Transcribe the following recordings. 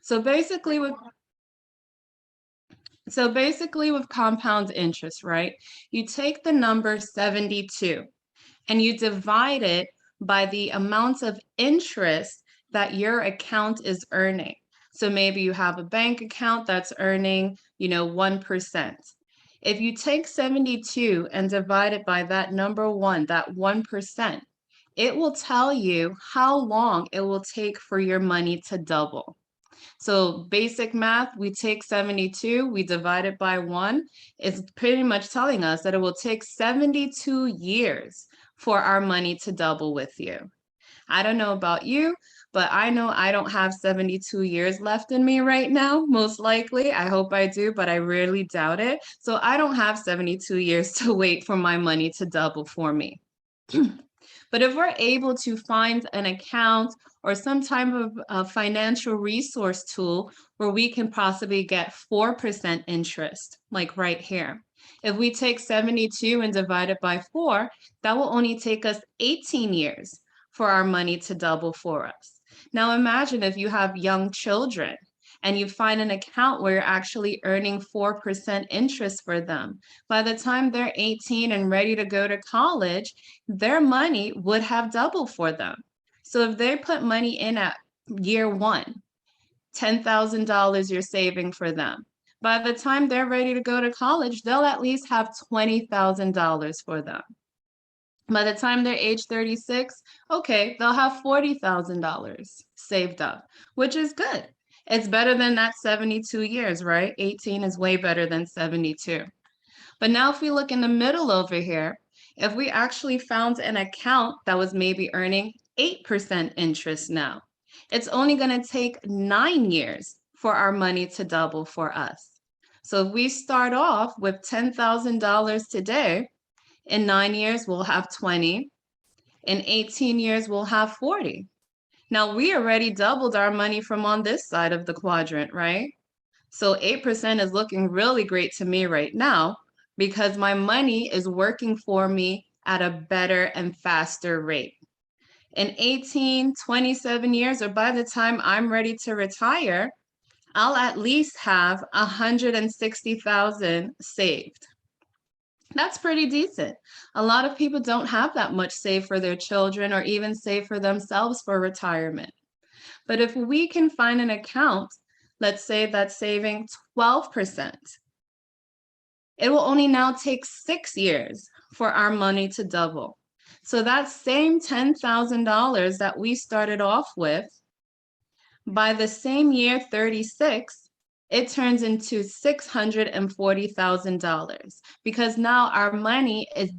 So basically with compound interest, right? You take the number 72 and you divide it by the amount of interest that your account is earning. So maybe you have a bank account that's earning, 1%. If you take 72 and divide it by that number one, that 1%, it will tell you how long it will take for your money to double. So basic math, we take 72, we divide it by 1. It's pretty much telling us that it will take 72 years for our money to double with you. I don't know about you, but I know I don't have 72 years left in me right now, most likely. I hope I do, but I really doubt it. So I don't have 72 years to wait for my money to double for me. But if we're able to find an account or some type of financial resource tool where we can possibly get 4% interest, like right here. If we take 72 and divide it by 4, that will only take us 18 years for our money to double for us. Now imagine if you have young children and you find an account where you're actually earning 4% interest for them. By the time they're 18 and ready to go to college, their money would have doubled for them. So if they put money in at year one, $10,000 you're saving for them. By the time they're ready to go to college, they'll at least have $20,000 for them. By the time they're age 36, okay, they'll have $40,000 saved up, which is good. It's better than that 72 years, right? 18 is way better than 72. But now if we look in the middle over here, if we actually found an account that was maybe earning 8% interest now, it's only going to take 9 years for our money to double for us. So if we start off with $10,000 today, in 9 years, we'll have 20. In 18 years, we'll have 40. Now, we already doubled our money from on this side of the quadrant, right? So 8% is looking really great to me right now because my money is working for me at a better and faster rate. In 18, 27 years, or by the time I'm ready to retire, I'll at least have 160,000 saved. That's pretty decent. A lot of people don't have that much saved for their children or even save for themselves for retirement. But if we can find an account, let's say that's saving 12%, it will only now take 6 years for our money to double. So that same $10,000 that we started off with, by the same year 36, it turns into $640,000 because now our money is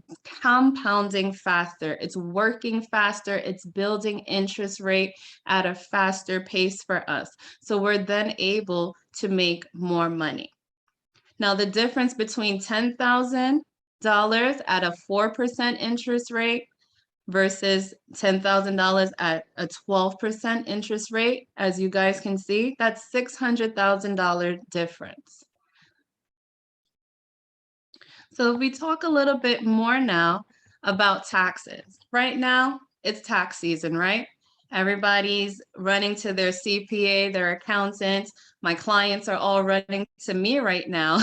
compounding faster. It's working faster. It's building interest rate at a faster pace for us. So we're then able to make more money. Now, the difference between $10,000 at a 4% interest rate versus $10,000 at a 12% interest rate, as you guys can see, that's $600,000 difference. So if we talk a little bit more now about taxes. Right now, it's tax season, right? Everybody's running to their CPA, their accountant. My clients are all running to me right now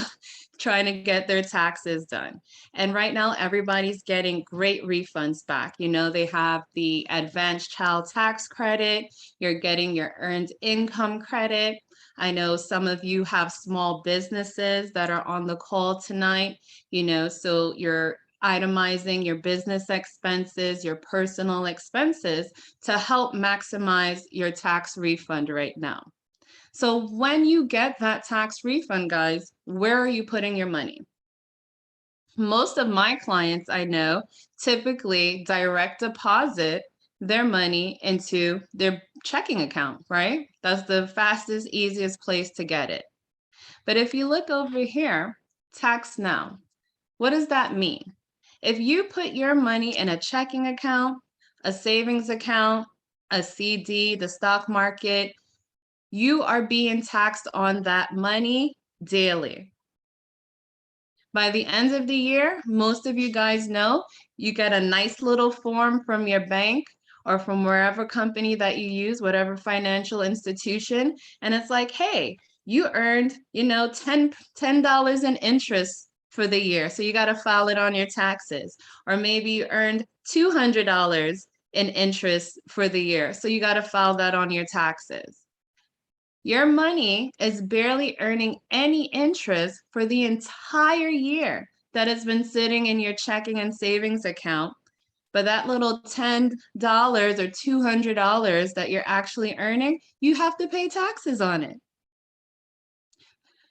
trying to get their taxes done. And right now, everybody's getting great refunds back. They have the advanced child tax credit, you're getting your earned income credit. I know some of you have small businesses that are on the call tonight, so you're itemizing your business expenses, your personal expenses to help maximize your tax refund right now. So when you get that tax refund, guys, where are you putting your money? Most of my clients I know typically direct deposit their money into their checking account, right? That's the fastest, easiest place to get it. But if you look over here, tax now, what does that mean? If you put your money in a checking account, a savings account, a CD, the stock market, you are being taxed on that money daily. By the end of the year, most of you guys know, you get a nice little form from your bank or from wherever company that you use, whatever financial institution, and it's like, hey, you earned, $10 in interest for the year, so you got to file it on your taxes. Or maybe you earned $200 in interest for the year, so you got to file that on your taxes. Your money is barely earning any interest for the entire year that has been sitting in your checking and savings account. But that little $10 or $200 that you're actually earning, you have to pay taxes on it.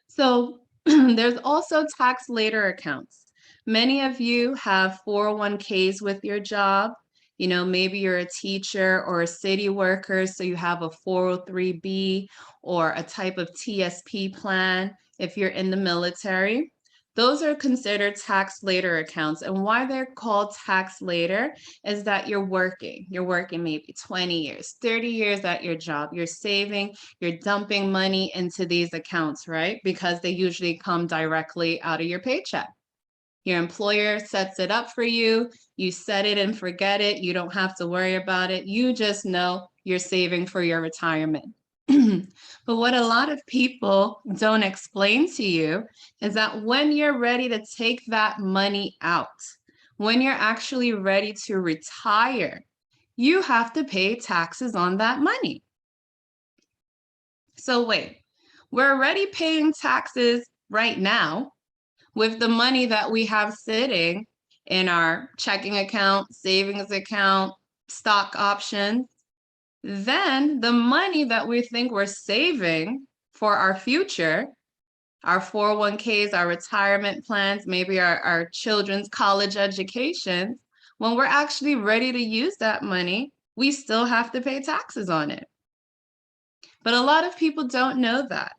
So there's also tax later accounts. Many of you have 401ks with your job. Maybe you're a teacher or a city worker, so you have a 403b or a type of TSP plan if you're in the military. Those are considered tax later accounts. And why they're called tax later is that you're working. You're working maybe 20 years, 30 years at your job. You're saving, you're dumping money into these accounts, right? Because they usually come directly out of your paycheck. Your employer sets it up for you. You set it and forget it. You don't have to worry about it. You just know you're saving for your retirement. But what a lot of people don't explain to you is that when you're ready to take that money out, when you're actually ready to retire, you have to pay taxes on that money. So wait, we're already paying taxes right now with the money that we have sitting in our checking account, savings account, stock options. Then the money that we think we're saving for our future, our 401ks, our retirement plans, maybe our children's college education, when we're actually ready to use that money, we still have to pay taxes on it. But a lot of people don't know that.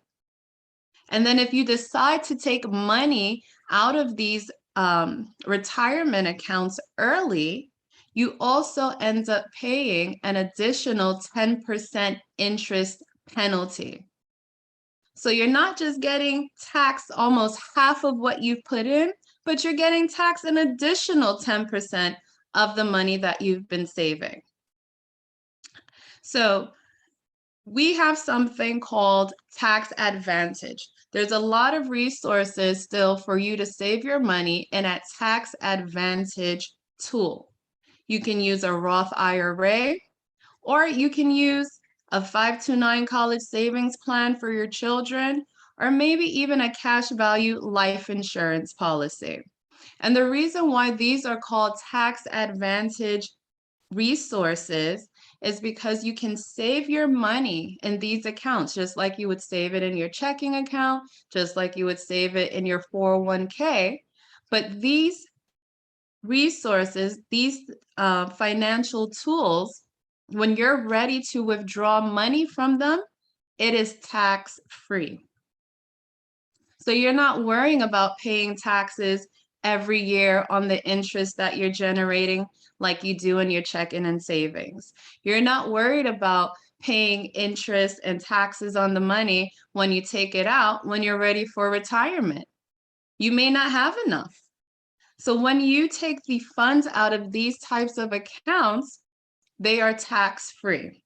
And then if you decide to take money out of these retirement accounts early, you also end up paying an additional 10% interest penalty. So you're not just getting taxed almost half of what you've put in, but you're getting taxed an additional 10% of the money that you've been saving. So we have something called tax advantage. There's a lot of resources still for you to save your money in a tax advantage tool. You can use a Roth IRA, or you can use a 529 college savings plan for your children, or maybe even a cash value life insurance policy. And the reason why these are called tax advantage resources is because you can save your money in these accounts, just like you would save it in your checking account, just like you would save it in your 401k. But these resources, these financial tools, when you're ready to withdraw money from them, it is tax free. So you're not worrying about paying taxes every year on the interest that you're generating like you do in your checking and savings. You're not worried about paying interest and taxes on the money when you take it out when you're ready for retirement. You may not have enough. So when you take the funds out of these types of accounts, they are tax-free.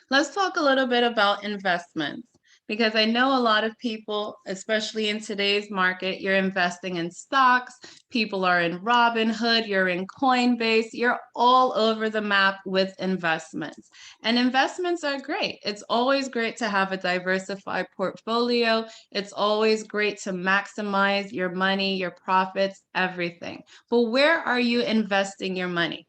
Let's talk a little bit about investments, because I know a lot of people, especially in today's market, you're investing in stocks, people are in Robinhood, you're in Coinbase, you're all over the map with investments. And investments are great. It's always great to have a diversified portfolio. It's always great to maximize your money, your profits, everything. But where are you investing your money?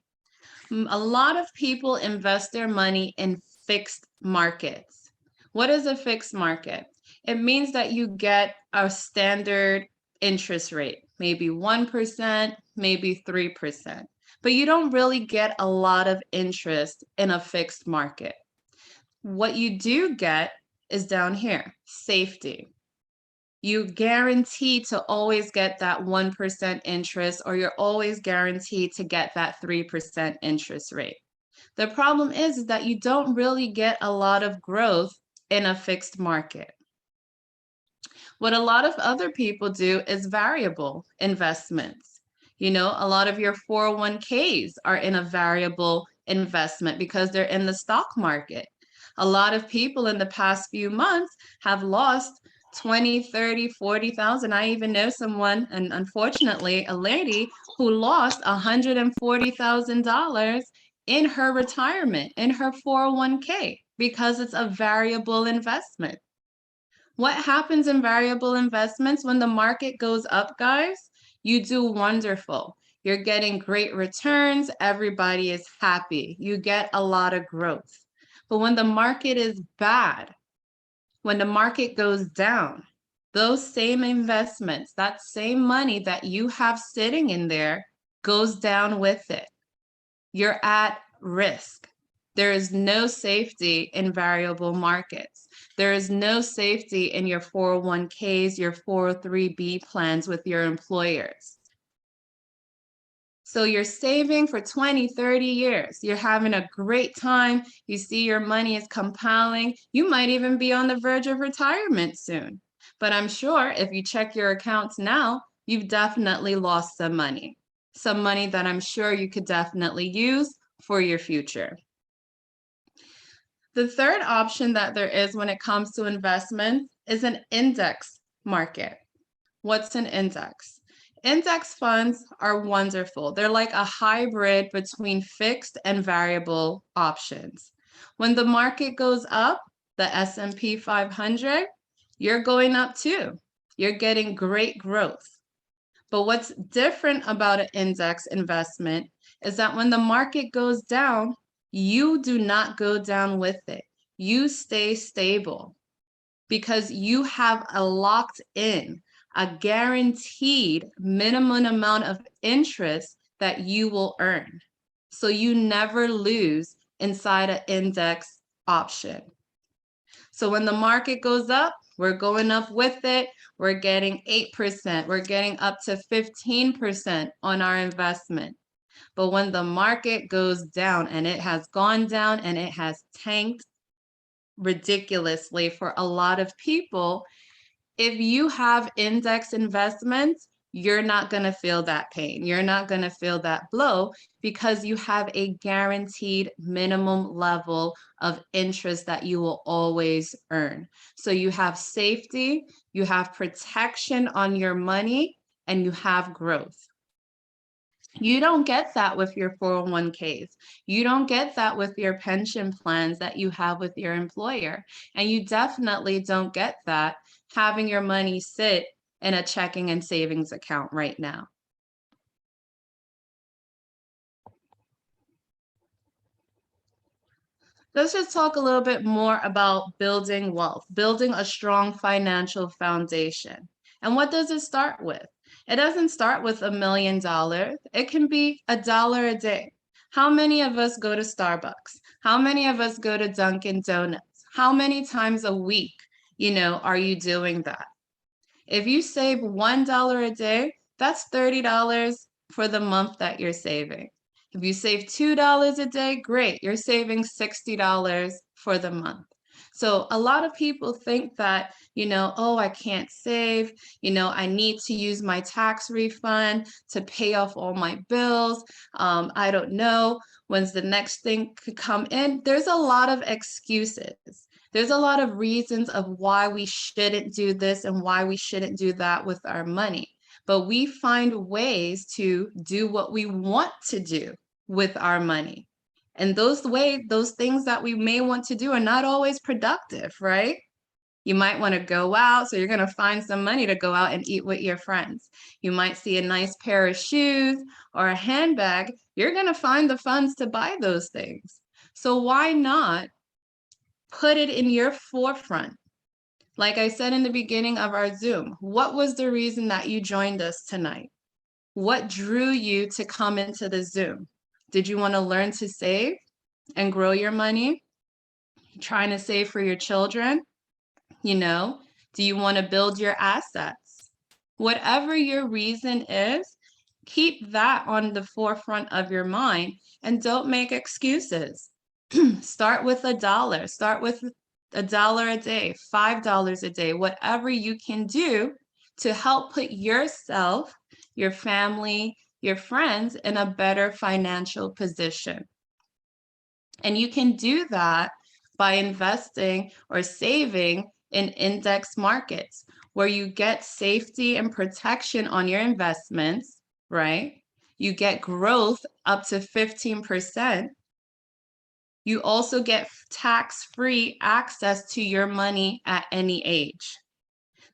A lot of people invest their money in fixed markets. What is a fixed market? It means that you get a standard interest rate, maybe 1%, maybe 3%, but you don't really get a lot of interest in a fixed market. What you do get is down here, safety. You guarantee to always get that 1% interest, or you're always guaranteed to get that 3% interest rate. The problem is that you don't really get a lot of growth in a fixed market. What a lot of other people do is variable investments. You know, a lot of your 401ks are in a variable investment because they're in the stock market. A lot of people in the past few months have lost 20, 30, 40,000. I even know someone, and unfortunately, a lady who lost $140,000 in her retirement, in her 401k, because it's a variable investment. What happens in variable investments when the market goes up, guys? You do wonderful. You're getting great returns. Everybody is happy. You get a lot of growth. But when the market is bad, when the market goes down, those same investments, that same money that you have sitting in there goes down with it. You're at risk. There is no safety in variable markets. There is no safety in your 401ks, your 403b plans with your employers. So you're saving for 20, 30 years. You're having a great time. You see your money is compounding. You might even be on the verge of retirement soon. But I'm sure if you check your accounts now, you've definitely lost some money that I'm sure you could definitely use for your future. The third option that there is when it comes to investments is an index market. What's an index? Index funds are wonderful. They're like a hybrid between fixed and variable options. When the market goes up, the S&P 500, you're going up too. You're getting great growth. But what's different about an index investment is that when the market goes down, you do not go down with it. You stay stable because you have a locked in, a guaranteed minimum amount of interest that you will earn. So you never lose inside an index option. So when the market goes up, we're going up with it. We're getting 8%. We're getting up to 15% on our investment. But when the market goes down, and it has gone down and it has tanked ridiculously for a lot of people, if you have index investments, you're not going to feel that pain. You're not going to feel that blow because you have a guaranteed minimum level of interest that you will always earn. So you have safety, you have protection on your money, and you have growth. You don't get that with your 401ks. You don't get that with your pension plans that you have with your employer. And you definitely don't get that having your money sit in a checking and savings account right now. Let's just talk a little bit more about building wealth, building a strong financial foundation. And what does it start with? It doesn't start with $1 million. It can be $1 a day. How many of us go to Starbucks? How many of us go to Dunkin' Donuts? How many times a week, are you doing that? If you save $1 a day, that's $30 for the month that you're saving. If you save $2 a day, great, you're saving $60 for the month. So a lot of people think that, oh, I can't save, I need to use my tax refund to pay off all my bills. I don't know when's the next thing could come in. There's a lot of excuses. There's a lot of reasons of why we shouldn't do this and why we shouldn't do that with our money. But we find ways to do what we want to do with our money. And those things that we may want to do are not always productive, right? You might want to go out, so you're going to find some money to go out and eat with your friends. You might see a nice pair of shoes or a handbag. You're going to find the funds to buy those things. So why not put it in your forefront? Like I said in the beginning of our Zoom, what was the reason that you joined us tonight? What drew you to come into the Zoom? Did you want to learn to save and grow your money? Trying to save for your children? Do you want to build your assets? Whatever your reason is, keep that on the forefront of your mind and don't make excuses. Start with $1. Start with $1 a day, $5 a day, whatever you can do to help put yourself, your family, your friends in a better financial position. And you can do that by investing or saving in index markets where you get safety and protection on your investments, right? You get growth up to 15%. You also get tax-free access to your money at any age.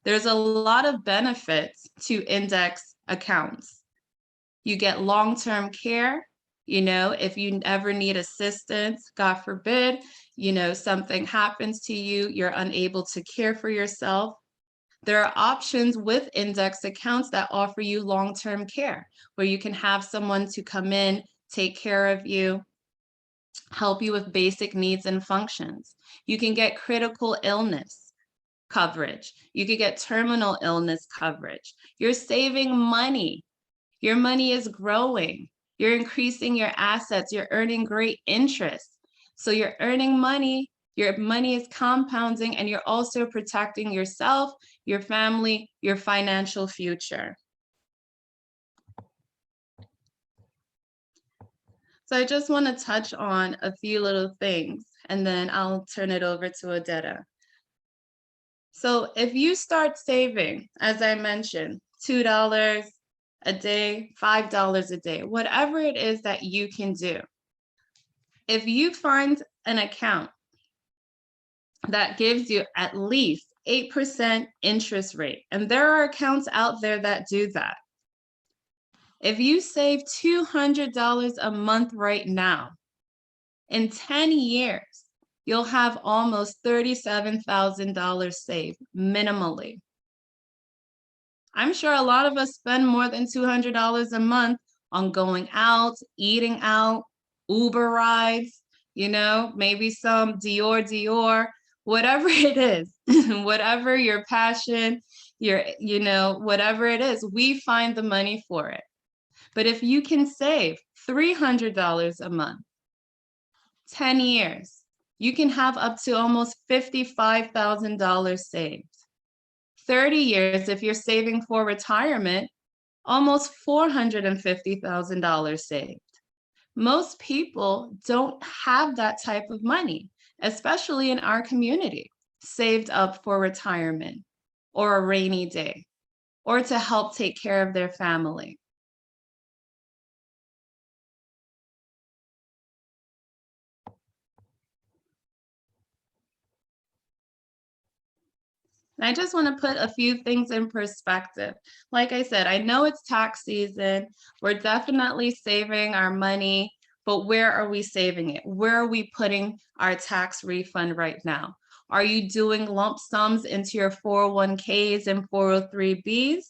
There's a lot of benefits to index accounts. You get long-term care. If you ever need assistance, God forbid, something happens to you, you're unable to care for yourself. There are options with index accounts that offer you long-term care, where you can have someone to come in, take care of you, help you with basic needs and functions. You can get critical illness coverage. You could get terminal illness coverage. You're saving money. Your money is growing. You're increasing your assets. You're earning great interest. So you're earning money. Your money is compounding, and you're also protecting yourself, your family, your financial future. So I just want to touch on a few little things, and then I'll turn it over to Odetta. So if you start saving, as I mentioned, $2 a day, $5 a day, whatever it is that you can do. If you find an account that gives you at least 8% interest rate, and there are accounts out there that do that. If you save $200 a month right now, in 10 years, you'll have almost $37,000 saved minimally. I'm sure a lot of us spend more than $200 a month on going out, eating out, Uber rides, maybe some Dior, whatever it is, whatever your passion, whatever it is, we find the money for it. But if you can save $300 a month, 10 years, you can have up to almost $55,000 saved. 30 years, if you're saving for retirement, almost $450,000 saved. Most people don't have that type of money, especially in our community, saved up for retirement or a rainy day or to help take care of their family. And I just want to put a few things in perspective. Like I said, I know it's tax season. We're definitely saving our money, but where are we saving it? Where are we putting our tax refund right now? Are you doing lump sums into your 401ks and 403bs?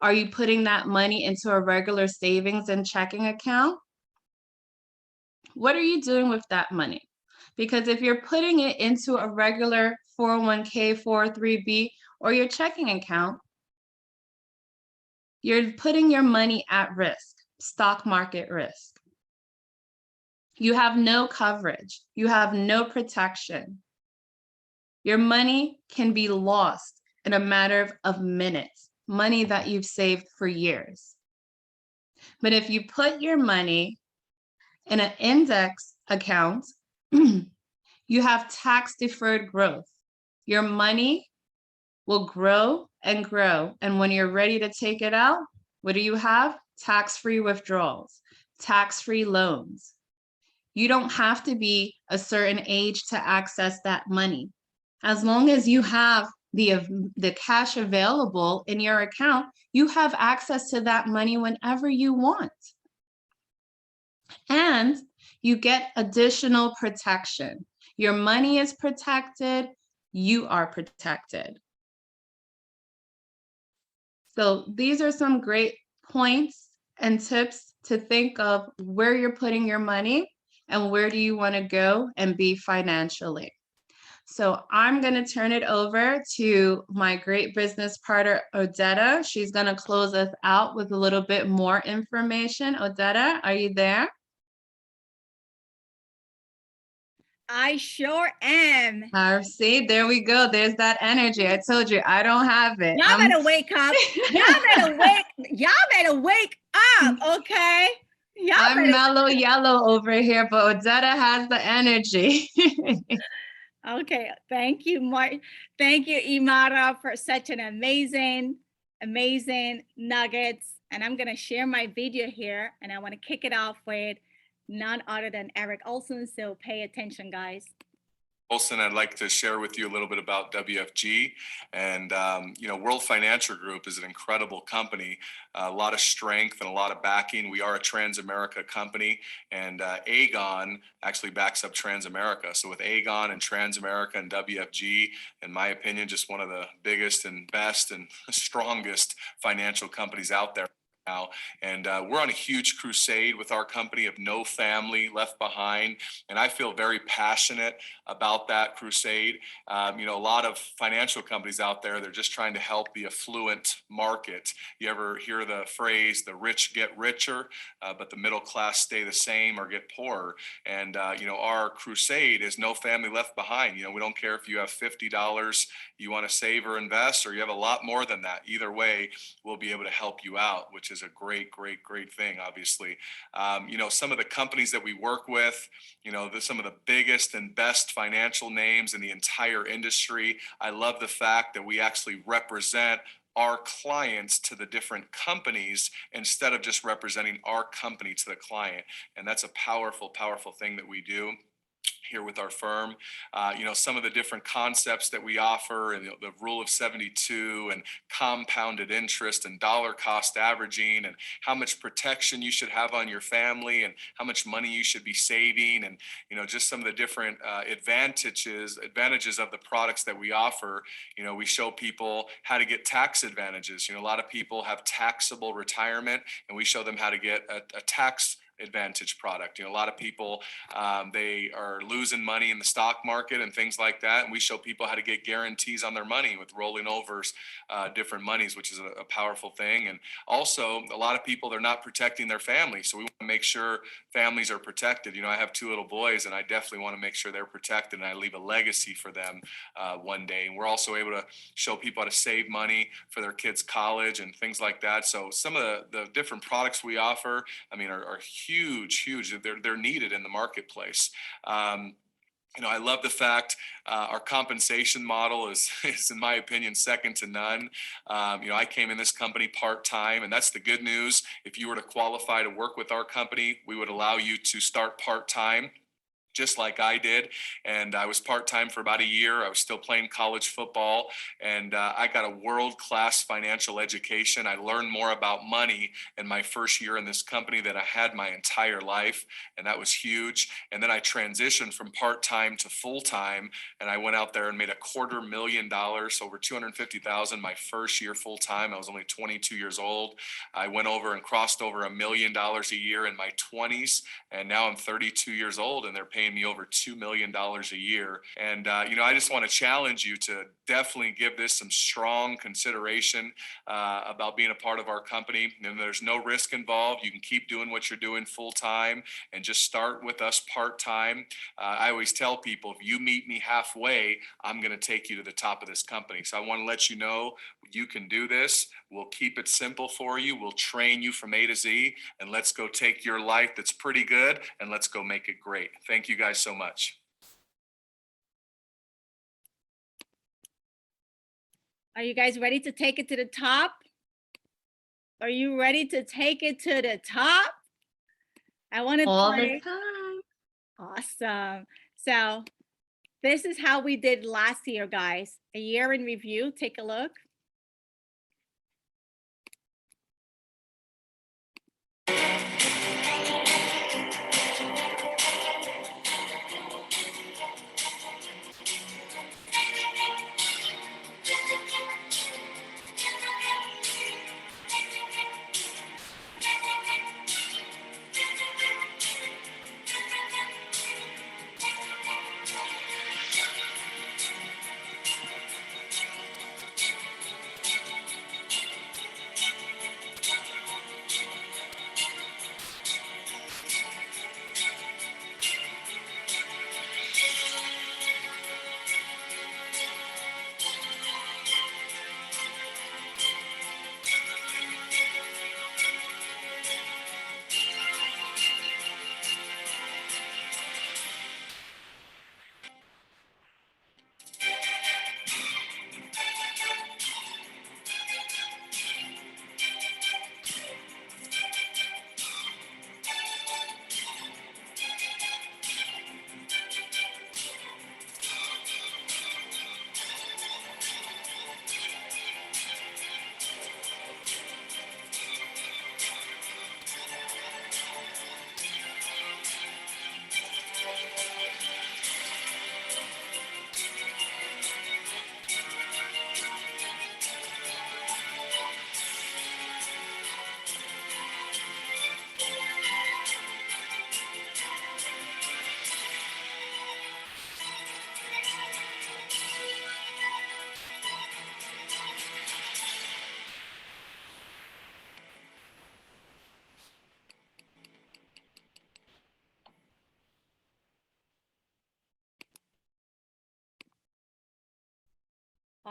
Are you putting that money into a regular savings and checking account? What are you doing with that money? Because if you're putting it into a regular 401k, 403b, or your checking account, you're putting your money at risk, stock market risk. You have no coverage. You have no protection. Your money can be lost in a matter of minutes, money that you've saved for years. But if you put your money in an index account, you have tax deferred growth. Your money will grow and grow. And when you're ready to take it out, what do you have? Tax-free withdrawals, tax-free loans. You don't have to be a certain age to access that money. As long as you have the cash available in your account, you have access to that money whenever you want. And you get additional protection. Your money is protected, you are protected. So these are some great points and tips to think of where you're putting your money and where do you want to go and be financially. So I'm going to turn it over to my great business partner, Odetta. She's going to close us out with a little bit more information. Odetta, are you there? I sure am. See, there we go. There's that energy. I told you, I don't have it. Y'all better wake up. Y'all better wake up, okay? I'm mellow yellow over here, but Odetta has the energy. Okay, thank you, Thank you, Emara, for such an amazing nuggets. And I'm gonna share my video here, and I want to kick it off with none other than Eric Olson. So pay attention, guys. Olson, I'd like to share with you a little bit about WFG. And, World Financial Group is an incredible company, a lot of strength and a lot of backing. We are a Transamerica company, and Aegon actually backs up Transamerica. So with Aegon and Transamerica and WFG, in my opinion, just one of the biggest and best and strongest financial companies out there now. And we're on a huge crusade with our company of no family left behind. And I feel very passionate about that crusade. A lot of financial companies out there, they're just trying to help the affluent market. You ever hear the phrase, the rich get richer, but the middle class stay the same or get poorer? And, our crusade is no family left behind. We don't care if you have $50 you want to save or invest, or you have a lot more than that. Either way, we'll be able to help you out, which is a great thing, obviously. Some of the companies that we work with, some of the biggest and best financial names in the entire industry. I love the fact that we actually represent our clients to the different companies instead of just representing our company to the client. And that's a powerful thing that we do here with our firm. Some of the different concepts that we offer, and the rule of 72 and compounded interest and dollar cost averaging, and how much protection you should have on your family and how much money you should be saving, and just some of the different advantages of the products that we offer. We show people how to get tax advantages. A lot of people have taxable retirement, and we show them how to get a tax advantage product. A lot of people, they are losing money in the stock market and things like that. And we show people how to get guarantees on their money with rolling overs, different monies, which is a powerful thing. And also a lot of people, they're not protecting their family. So we want to make sure families are protected. I have 2 little boys, and I definitely want to make sure they're protected and I leave a legacy for them one day. And we're also able to show people how to save money for their kids' college and things like that. So some of the different products we offer, are huge. They're needed in the marketplace. I love the fact our compensation model is, in my opinion, second to none. I came in this company part-time, and that's the good news. If you were to qualify to work with our company, we would allow you to start part-time, just like I did. And I was part-time for about a year. I was still playing college football, and I got a world-class financial education. I learned more about money in my first year in this company than I had my entire life, and that was huge. And then I transitioned from part-time to full-time, and I went out there and made $250,000, over $250,000 my first year full-time. I was only 22 years old. I went over and crossed over $1 million a year in my 20s, and now I'm 32 years old, and they're paying me over $2 million a year. And, I just want to challenge you to definitely give this some strong consideration about being a part of our company. And there's no risk involved. You can keep doing what you're doing full time and just start with us part time. I always tell people, if you meet me halfway, I'm going to take you to the top of this company. So I want to let you know you can do this. We'll keep it simple for you. We'll train you from A to Z, and let's go take your life that's pretty good and let's go make it great. Thank you guys so much. Are you guys ready to take it to the top? Are you ready to take it to the top? I want to all the time. Awesome. So this is how we did last year, guys. A year in review. Take a look.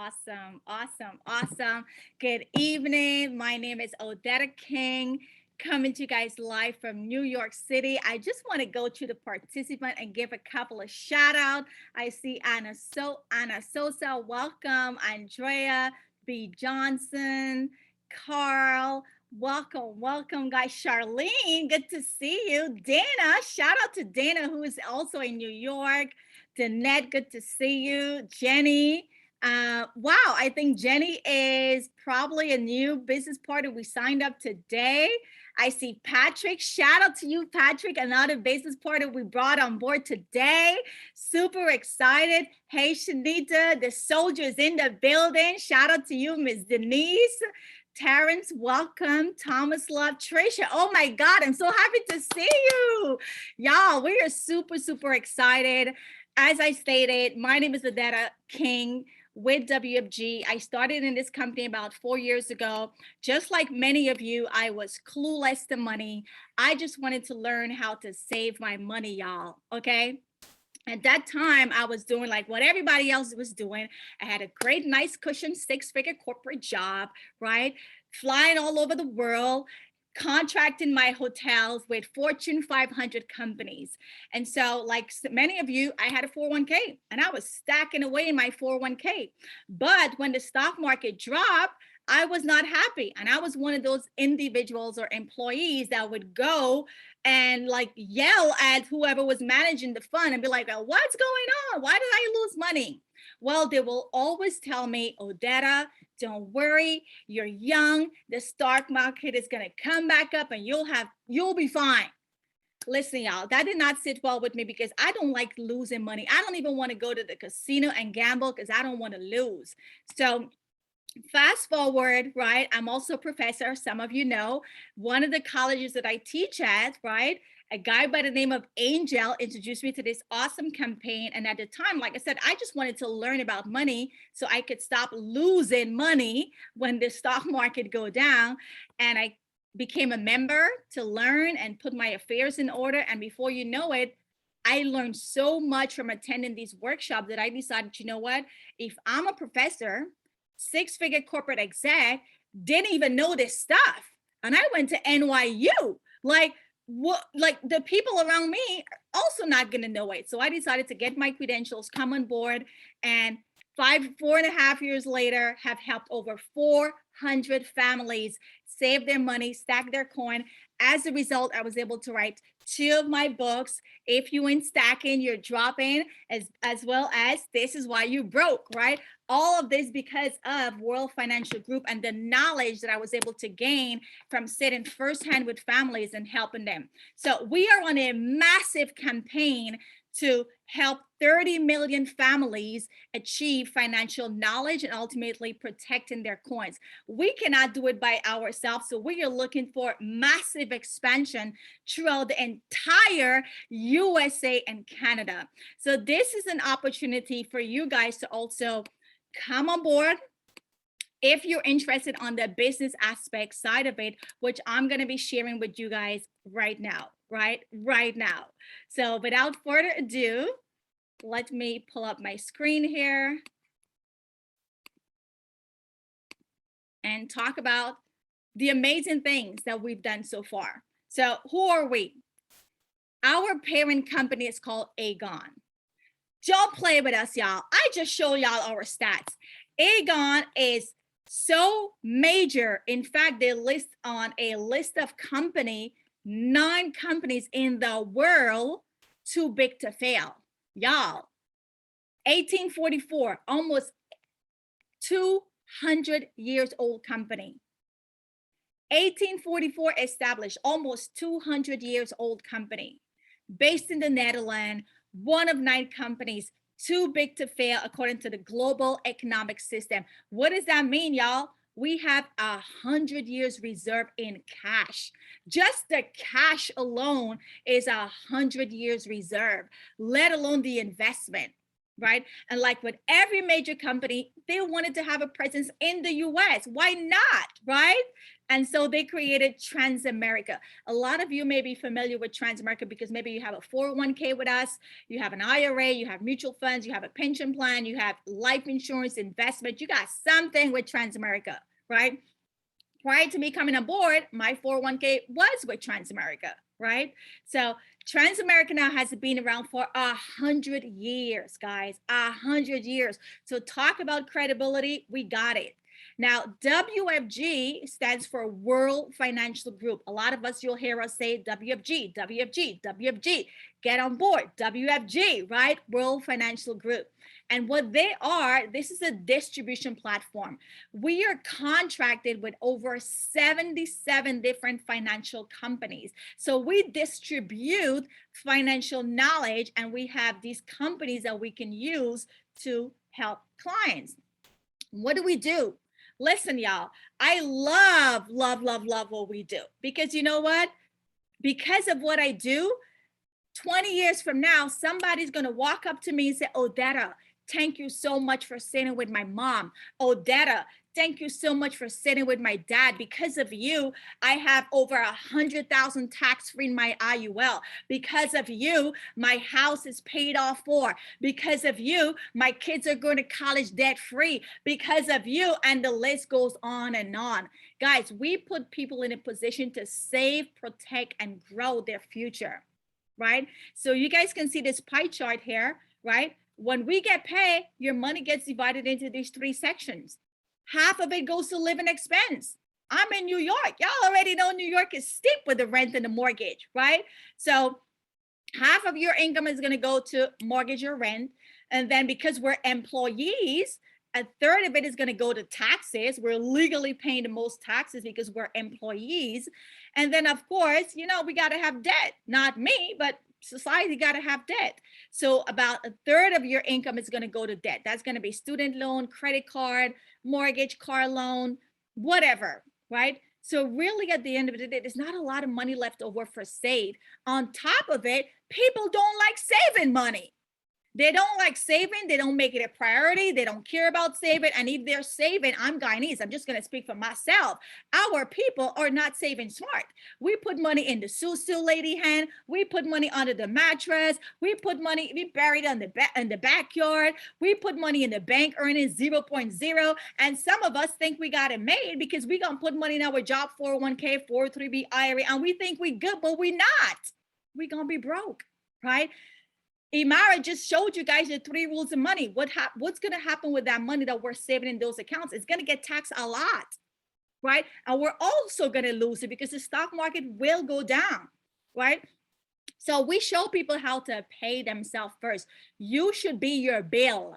Awesome, awesome, awesome. Good evening. My name is Odetta King, coming to you guys live from New York City. I just want to go to the participant and give a couple of shout out. I see Anna Sosa, welcome. Andrea B. Johnson, Carl, welcome, guys. Charlene, good to see you. Dana, shout out to Dana, who is also in New York. Danette, good to see you. Jenny, wow, I think Jenny is probably a new business partner. We signed up today. I see Patrick. Shout out to you, Patrick, another business partner we brought on board today. Super excited. Hey, Shanita, the soldiers in the building. Shout out to you, Miss Denise. Terrence, welcome. Thomas Love, Tricia. Oh my God, I'm so happy to see you. Y'all, we are super, super excited. As I stated, my name is Odetta King with WFG. I started in this company about 4 years ago. Just like many of you, I was clueless to money. I just wanted to learn how to save my money, y'all, okay? At that time, I was doing like what everybody else was doing. I had a great, nice cushion, 6-figure corporate job, right? Flying all over the world, contracting my hotels with Fortune 500 companies. And so like many of you, I had a 401k and I was stacking away in my 401k. But when the stock market dropped, I was not happy. And I was one of those individuals or employees that would go and like yell at whoever was managing the fund and be like, oh, what's going on? Why did I lose money? Well, they will always tell me, Odetta, don't worry, you're young. The stock market is going to come back up and you'll be fine. Listen, y'all, that did not sit well with me because I don't like losing money. I don't even want to go to the casino and gamble because I don't want to lose. So fast forward, right? I'm also a professor. Some of you know, one of the colleges that I teach at, right? A guy by the name of Angel introduced me to this awesome campaign. And at the time, like I said, I just wanted to learn about money so I could stop losing money when the stock market go down. And I became a member to learn and put my affairs in order. And before you know it, I learned so much from attending these workshops that I decided, you know what, if I'm a professor, 6-figure corporate exec, didn't even know this stuff. And I went to NYU. Like, what, like the people around me are also not going to know it. So I decided to get my credentials, come on board, and 4.5 years later have helped over 400 families save their money, stack their coin. As a result, I was able to write 2 of my books. If you ain't stacking, you're dropping, as well as This Is Why You Broke, right? All of this because of World Financial Group and the knowledge that I was able to gain from sitting firsthand with families and helping them. So we are on a massive campaign to help 30 million families achieve financial knowledge and ultimately protecting their coins. We cannot do it by ourselves. So we are looking for massive expansion throughout the entire USA and Canada. So this is an opportunity for you guys to also come on board if you're interested on the business aspect side of it, which I'm going to be sharing with you guys right now, right now. So without further ado, let me pull up my screen here and talk about the amazing things that we've done so far. So who are we? Our parent company is called Aegon. Don't play with us, y'all. I just show y'all our stats. Aegon is so major. In fact, they list on a list of 9 companies in the world too big to fail. Y'all, 1844, almost 200 years old company. 1844 established, almost 200 years old company. Based in the Netherlands, one of 9 companies too big to fail according to the global economic system. What does that mean, y'all? We have 100 years reserve in cash. Just the cash alone is 100 years reserve, let alone the investment. right? And like with every major company, they wanted to have a presence in the US. Why not, right? And so they created Transamerica. A lot of you may be familiar with Transamerica because maybe you have a 401k with us, you have an IRA, you have mutual funds, you have a pension plan, you have life insurance, investment, you got something with Transamerica, right? Prior to me coming on board, my 401k was with Transamerica, right? So Transamerica now has been around for 100 years, guys, 100 years. So talk about credibility, we got it. Now, WFG stands for World Financial Group. A lot of us, you'll hear us say WFG, WFG, WFG. Get on board, WFG, right? World Financial Group. And what they are, this is a distribution platform. We are contracted with over 77 different financial companies. So we distribute financial knowledge, and we have these companies that we can use to help clients. What do? Listen, y'all, I love what we do, because you know what? Because of what I do, 20 years from now, somebody's going to walk up to me and say, Odetta, thank you so much for sitting with my mom. Odetta, thank you so much for sitting with my dad. Because of you, I have over 100,000 tax-free in my IUL. Because of you, my house is paid off for. Because of you, my kids are going to college debt-free. Because of you, and the list goes on and on. Guys, we put people in a position to save, protect, and grow their future, right? So you guys can see this pie chart here, right? When we get paid, your money gets divided into these 3 sections. Half of it goes to living expense. I'm in New York. Y'all already know New York is steep with the rent and the mortgage, right? So half of your income is going to go to mortgage or rent. And then because we're employees, a third of it is going to go to taxes. We're legally paying the most taxes because we're employees. And then, of course, you know, we got to have debt. Not me, but society got to have debt. So about a third of your income is going to go to debt. That's going to be student loan, credit card, mortgage, car loan, whatever, right? So really at the end of the day, there's not a lot of money left over for save. On top of it, people don't like saving money. They don't like saving. They don't make it a priority. They don't care about saving. And if they're saving, I'm Guyanese. I'm just going to speak for myself. Our people are not saving smart. We put money in the Susu lady hand. We put money under the mattress. We put money, we bury it in the backyard. We put money in the bank earning 0.0. And some of us think we got it made because we going to put money in our job 401k, 403b, IRA, and we think we good, but we not. We going to be broke, right? Emara just showed you guys the 3 rules of money. What's going to happen with that money that we're saving in those accounts? It's going to get taxed a lot, right? And we're also going to lose it because the stock market will go down, right? So we show people how to pay themselves first. You should be your bill.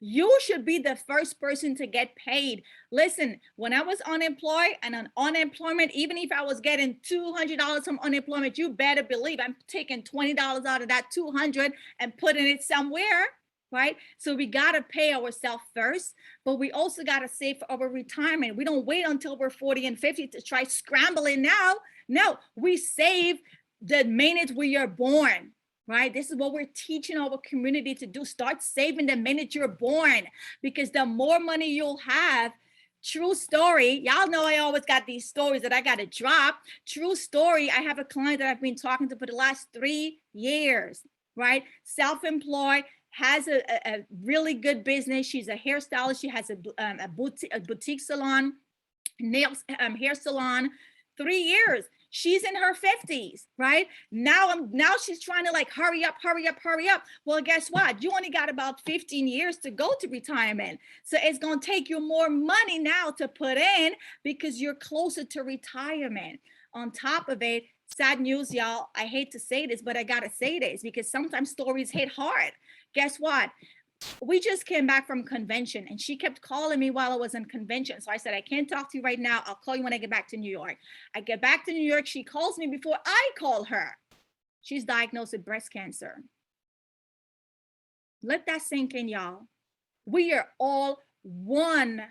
You should be the first person to get paid. Listen, when I was unemployed and on unemployment, even if I was getting $200 from unemployment, you better believe I'm taking $20 out of that 200 and putting it somewhere, right? So we got to pay ourselves first, but we also got to save for our retirement. We don't wait until we're 40 and 50 to try scrambling now. No, we save the minute we are born. Right? This is what we're teaching our community to do. Start saving the minute you're born, because the more money you'll have. True story. Y'all know I always got these stories that I got to drop. True story. I have a client that I've been talking to for the last 3 years, right? Self-employed, has a really good business. She's a hairstylist. She has a boutique salon, nails, hair salon. 3 years. She's in her 50s, right? Now she's trying to like hurry up. Well, guess what? You only got about 15 years to go to retirement. So it's going to take you more money now to put in because you're closer to retirement. On top of it, sad news, y'all. I hate to say this, but I got to say this because sometimes stories hit hard. Guess what? We just came back from convention and she kept calling me while I was in convention. So I said, I can't talk to you right now. I'll call you when I get back to New York. I get back to New York. She calls me before I call her. She's diagnosed with breast cancer. Let that sink in, y'all. We are all one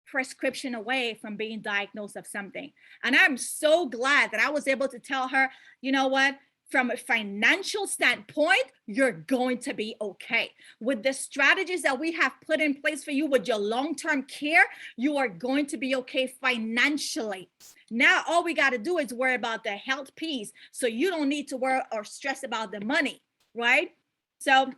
prescription away from being diagnosed of something. And I'm so glad that I was able to tell her, you know what? from a financial standpoint, you're going to be okay. With the strategies that we have put in place for you with your long-term care, you are going to be okay financially. Now, all we got to do is worry about the health piece. So you don't need to worry or stress about the money, right? So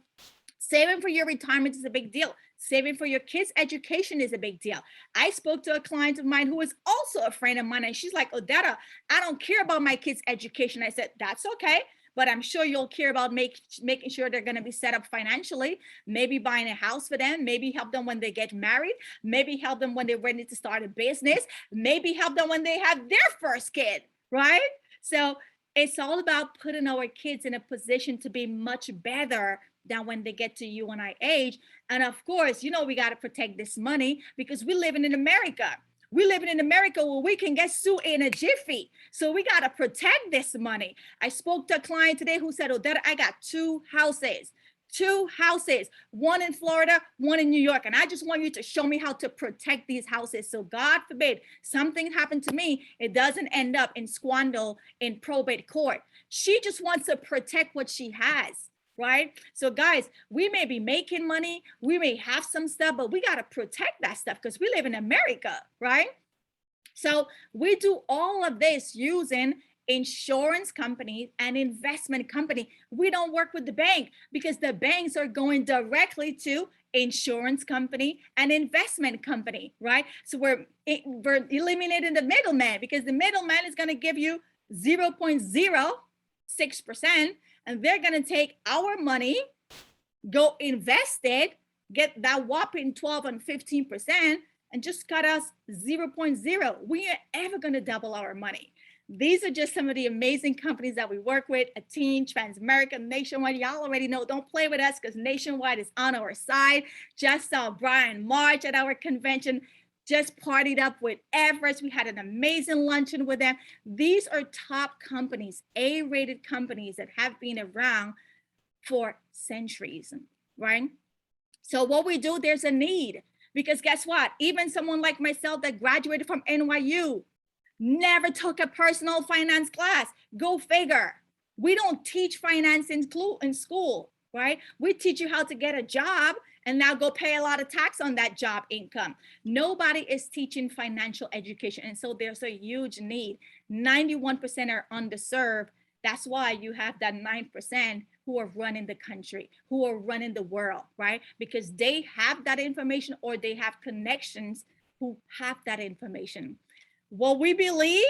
saving for your retirement is a big deal. Saving for your kids' education is a big deal. I spoke to a client of mine who is also a friend of mine, and she's like, Odetta, I don't care about my kids' education. I said, that's okay, but I'm sure you'll care about making sure they're going to be set up financially, maybe buying a house for them, maybe help them when they get married, maybe help them when they're ready to start a business, maybe help them when they have their first kid, right? So it's all about putting our kids in a position to be much better than when they get to you and I age. And of course, you know, we got to protect this money because we're living in America. We're living in America where we can get sued in a jiffy. So we got to protect this money. I spoke to a client today who said, Odetta, I got two houses, one in Florida, one in New York. And I just want you to show me how to protect these houses. So God forbid something happened to me, it doesn't end up in squander in probate court. She just wants to protect what she has. Right? So guys, we may be making money, we may have some stuff, but we got to protect that stuff because we live in America, right? So we do all of this using insurance companies and investment company. We don't work with the bank because the banks are going directly to insurance company and investment company, right? So we're eliminating the middleman because the middleman is going to give you 0.06%. And they're going to take our money, go invest it, get that whopping 12 and 15%, and just cut us 0.0. We ain't ever going to double our money. These are just some of the amazing companies that we work with, Athene, Transamerica, Nationwide. Y'all already know, don't play with us because Nationwide is on our side. Just saw Brian March at our convention. Just partied up with Everest. We had an amazing luncheon with them. These are top companies, A-rated companies that have been around for centuries, right? So what we do, there's a need because guess what? Even someone like myself that graduated from NYU never took a personal finance class. Go figure. We don't teach finance in school, right? We teach you how to get a job and now go pay a lot of tax on that job income. Nobody is teaching financial education. And so there's a huge need. 91% are underserved. That's why you have that 9% who are running the country, who are running the world, right? Because they have that information or they have connections who have that information. What we believe,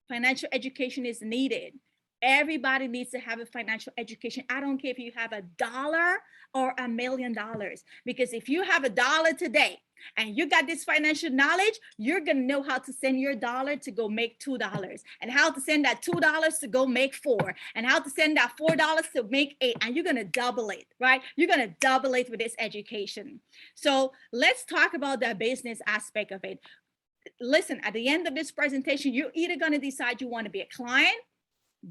financial education is needed. Everybody needs to have a financial education. I don't care if you have $1 or $1 million, because if you have $1 today and you got this financial knowledge, you're going to know how to send your dollar to go make $2 and how to send that $2 to go make 4 and how to send that $4 to make 8. And you're going to double it, right? You're going to double it with this education. So let's talk about the business aspect of it. Listen, at the end of this presentation, you're either going to decide you want to be a client,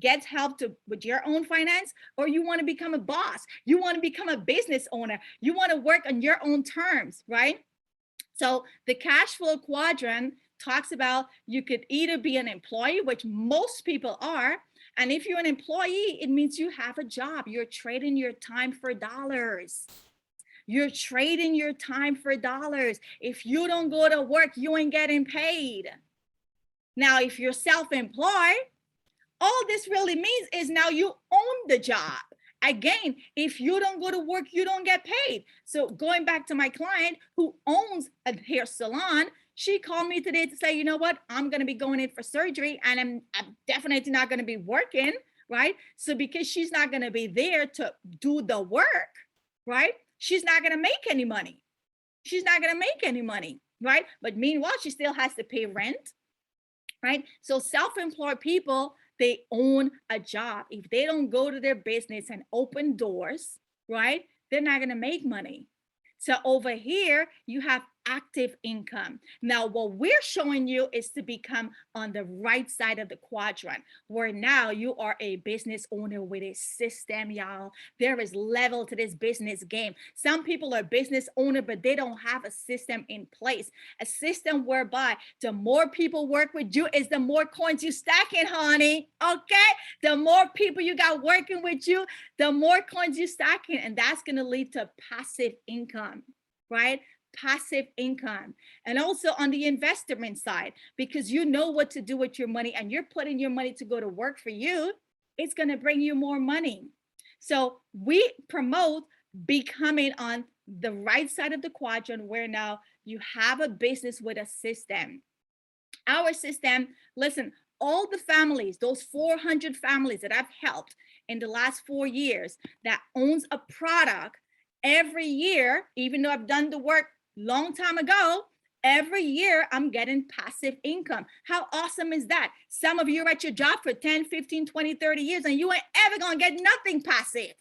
get help with your own finance, or you want to become a boss. You want to become a business owner. You want to work on your own terms, right? So the cash flow quadrant talks about you could either be an employee, which most people are. And if you're an employee, it means you have a job. You're trading your time for dollars. You're trading your time for dollars. If you don't go to work, you ain't getting paid. Now, if you're self-employed, all this really means is now you own the job. Again, if you don't go to work, you don't get paid. So going back to my client who owns a hair salon, she called me today to say, you know what, I'm going to be going in for surgery and I'm definitely not going to be working, right? So because she's not going to be there to do the work, right? She's not going to make any money. She's not going to make any money, right? But meanwhile, she still has to pay rent, right? So self-employed people, they own a job. If they don't go to their business and open doors, right, they're not going to make money. So over here, you have active income. Now, what we're showing you is to become on the right side of the quadrant, where now you are a business owner with a system, y'all. There is level to this business game. Some people are business owner, but they don't have a system in place, a system whereby the more people work with you is the more coins you stacking, honey. Okay, the more people you got working with you, the more coins you stacking, and that's going to lead to passive income, right? Passive income. And also on the investment side, because you know what to do with your money and you're putting your money to go to work for you, it's going to bring you more money. So we promote becoming on the right side of the quadrant, where now you have a business with a system. Our system, listen, all the families, those 400 families that I've helped in the last 4 years that owns a product, every year, even though I've done the work long time ago, every year I'm getting passive income. How awesome is that? Some of you are at your job for 10, 15, 20, 30 years and you ain't ever gonna get nothing passive.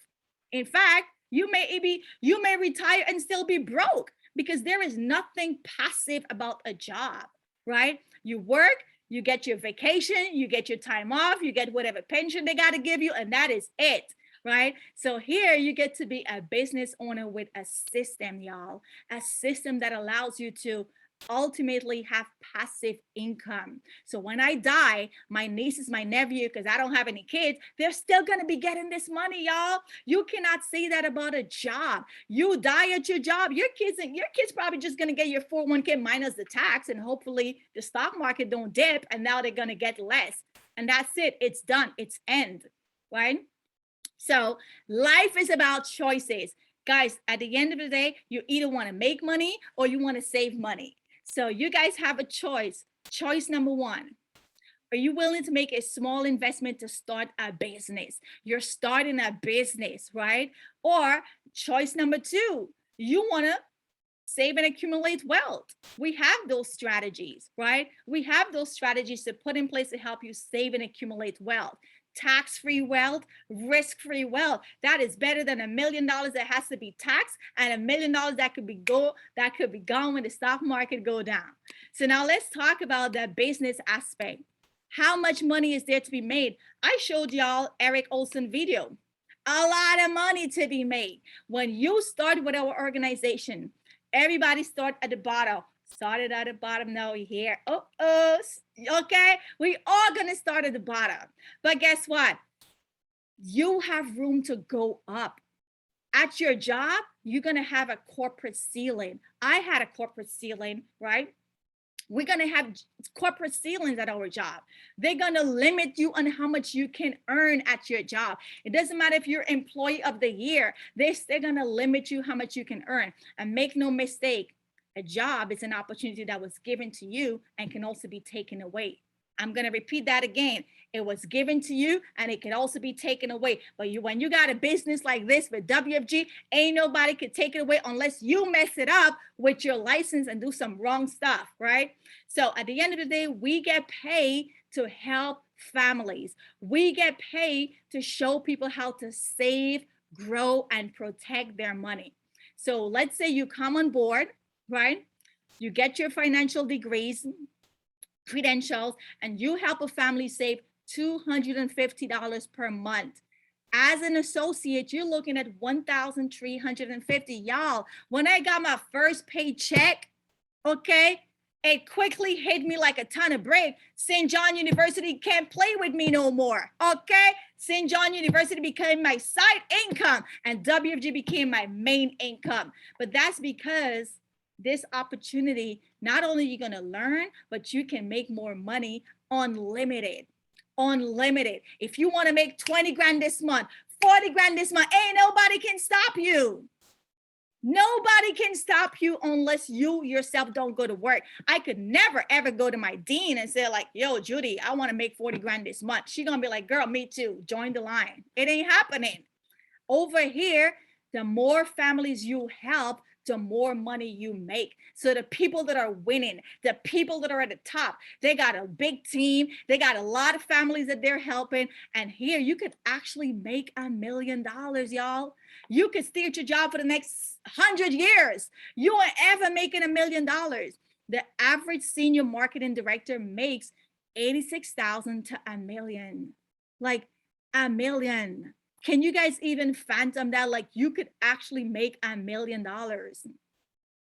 In fact, you may retire and still be broke, because there is nothing passive about a job, right? You work, you get your vacation, you get your time off, you get whatever pension they got to give you, and that is it, right? So here you get to be a business owner with a system, y'all, a system that allows you to ultimately have passive income. So when I die, my nieces, my nephew, because I don't have any kids, they're still going to be getting this money, y'all. You cannot say that about a job. You die at your job, your kids probably just going to get your 401k minus the tax, and hopefully the stock market don't dip, and now they're going to get less. And that's it. It's done. It's end, right? So life is about choices. Guys, at the end of the day, you either want to make money or you want to save money. So you guys have a choice. Choice number one. Are you willing to make a small investment to start a business? You're starting a business, right? Or choice number two, you want to save and accumulate wealth. We have those strategies, right? We have those strategies to put in place to help you save and accumulate wealth. Tax-free wealth, risk-free wealth. That is better than $1 million that has to be taxed, and $1 million that could be gone when the stock market go down. So now let's talk about the business aspect. How much money is there to be made? I showed y'all Eric Olson video. A lot of money to be made. When you start with our organization, everybody start at the bottom. Started at the bottom, now we're here. Okay, we are gonna start at the bottom. But guess what? You have room to go up. At your job, you're gonna have a corporate ceiling. I had a corporate ceiling, right? We're gonna have corporate ceilings at our job. They're gonna limit you on how much you can earn at your job. It doesn't matter if you're employee of the year, they're gonna limit you how much you can earn. And make no mistake, a job is an opportunity that was given to you and can also be taken away. I'm going to repeat that again. It was given to you and it can also be taken away. But when you got a business like this with WFG, ain't nobody can take it away unless you mess it up with your license and do some wrong stuff, right? So at the end of the day, we get paid to help families. We get paid to show people how to save, grow, and protect their money. So let's say you come on board, right? You get your financial degrees, credentials, and you help a family save $250 per month. As an associate, you're looking at $1,350. Y'all, when I got my first paycheck, okay, it quickly hit me like a ton of bricks. St. John University can't play with me no more, okay? St. John University became my side income and WFG became my main income. But that's because this opportunity, not only you're going to learn, but you can make more money unlimited. If you want to make 20 grand this month, 40 grand this month, ain't nobody can stop you. Nobody can stop you unless you yourself don't go to work. I could never, ever go to my dean and say like, yo, Judy, I want to make 40 grand this month. She's going to be like, girl, me too. Join the line. It ain't happening. Over here, the more families you help, the more money you make. So the people that are winning, the people that are at the top, they got a big team, they got a lot of families that they're helping. And here you could actually make $1 million, y'all. You could stay at your job for the next 100 years. You won't ever making $1 million. The average senior marketing director makes 86,000 to $1 million. Like $1 million. Can you guys even fathom that? Like you could actually make $1 million,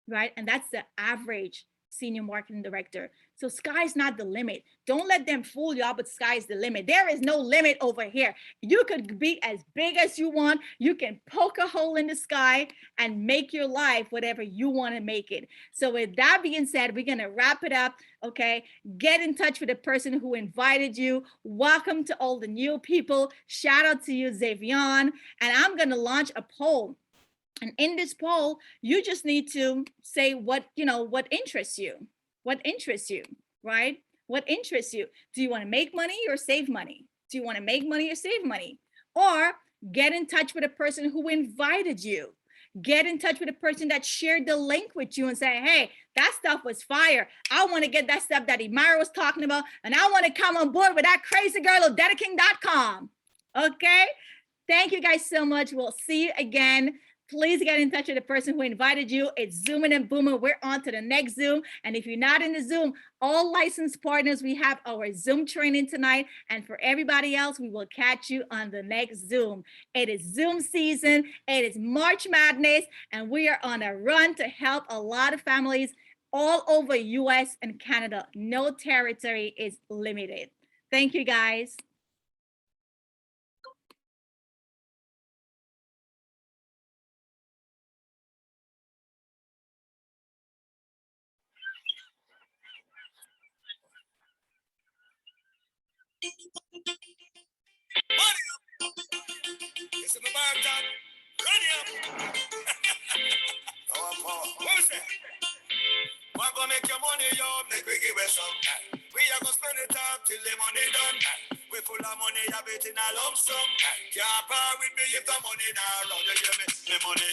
right? And that's the average senior marketing director. So sky's not the limit. Don't let them fool y'all, but sky's the limit. There is no limit over here. You could be as big as you want. You can poke a hole in the sky and make your life whatever you want to make it. So with that being said, we're going to wrap it up. Okay. Get in touch with the person who invited you. Welcome to all the new people. Shout out to you, Xavion. And I'm going to launch a poll. And in this poll, you just need to say what interests you. What interests you, right? What interests you? Do you want to make money or save money? Do you want to make money or save money? Or get in touch with a person who invited you. Get in touch with a person that shared the link with you and say, hey, that stuff was fire. I want to get that stuff that Emara was talking about. And I want to come on board with that crazy girl of DettaKing.com. Okay? Thank you guys so much. We'll see you again. Please get in touch with the person who invited you. It's Zooming and Booming. We're on to the next Zoom. And if you're not in the Zoom, all licensed partners, we have our Zoom training tonight. And for everybody else, we will catch you on the next Zoom. It is Zoom season. It is March Madness. And we are on a run to help a lot of families all over US and Canada. No territory is limited. Thank you, guys. It's in the bar top. Ready up. What was that? We're gonna make your money up, make we give it some. We are gonna spend it up till the money done. We full of money, have it in a lump sum. Can't part with me if the money not run. You hear me? Me money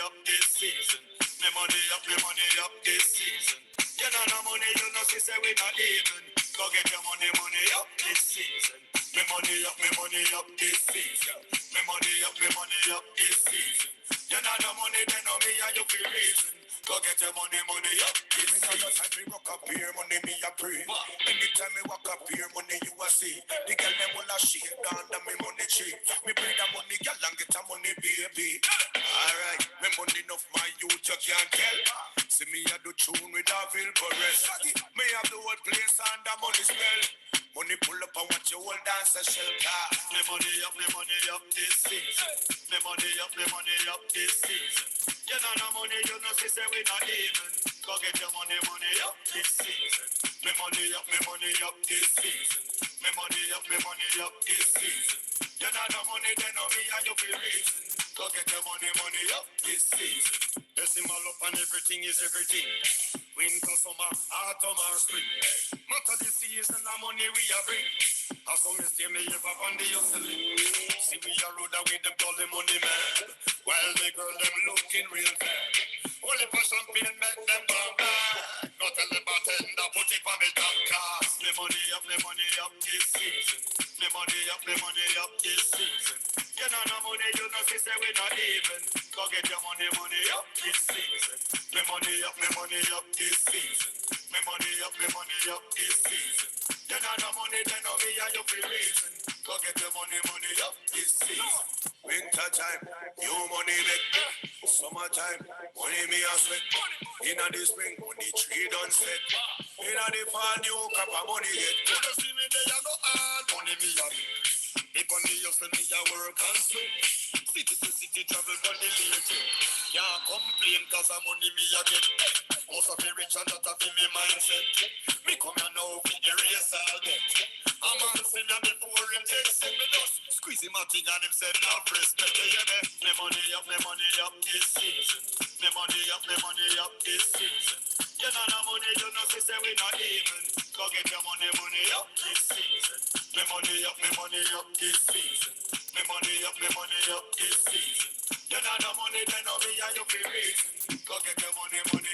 up this season. Me money up this season. You know no money, you know she say we not even. Go get your money up this season. Me money up this season. Me money up this season. You know no money, then no me and you feel reason. Go get your money up this season. Me know just me walk up here, money me a pray. Anytime me walk up here, money you a see. The girl them will a shade down and me money cheap. Me bring that money, girl, and get a money baby. Alright, me money enough my youth you can't tell. See me a do tune with a Vilporez. Me have the whole place and the money smell. Money pull up and watch your whole dance a shelter. Me money up this season. Me money up this season. You know no money, you know she say we not even. Go get your money up this season. Me money up this season. Me money up this season. You know no money, then no me and you feel reason. Go get your money up this season. Decimal up and everything is everything. Winter, summer, autumn or spring. Matter the season, the money we a bring. As some stay me ever on the hustling. See me a road with them call the money man. While the girl them looking real bad. Only for champagne make them bomb bad. Not tell the bartender put it for me top class. Me money up this season. Me money up this season. You know no money, you know she say we not even. Go get your money up this season. Me money up this season. Me money up this season. You know no money, then no me and you feel reason. Go get your money up this season. Winter time, you money make. Summertime, money me a sweat. Inna the spring, money tree done set. Inna the fall, new crop of money get. You don't see me there, I go hard, money me a make. If only you send me a work and sweat. City to city travel for the lady. Can't complain cause I'm money me a get. Most of the rich and not of me mindset. Me come here now for erase all that. A man see me before him take set me dust. Squeeze him a thing and him said no respect. You hear me? Me money up this season. Me money up this season. You know no money, you know she say we not even. Go get your money up this season. Me money up this season. Me money up this season. You know no money, then no me and you feel reason. Go get your money, money.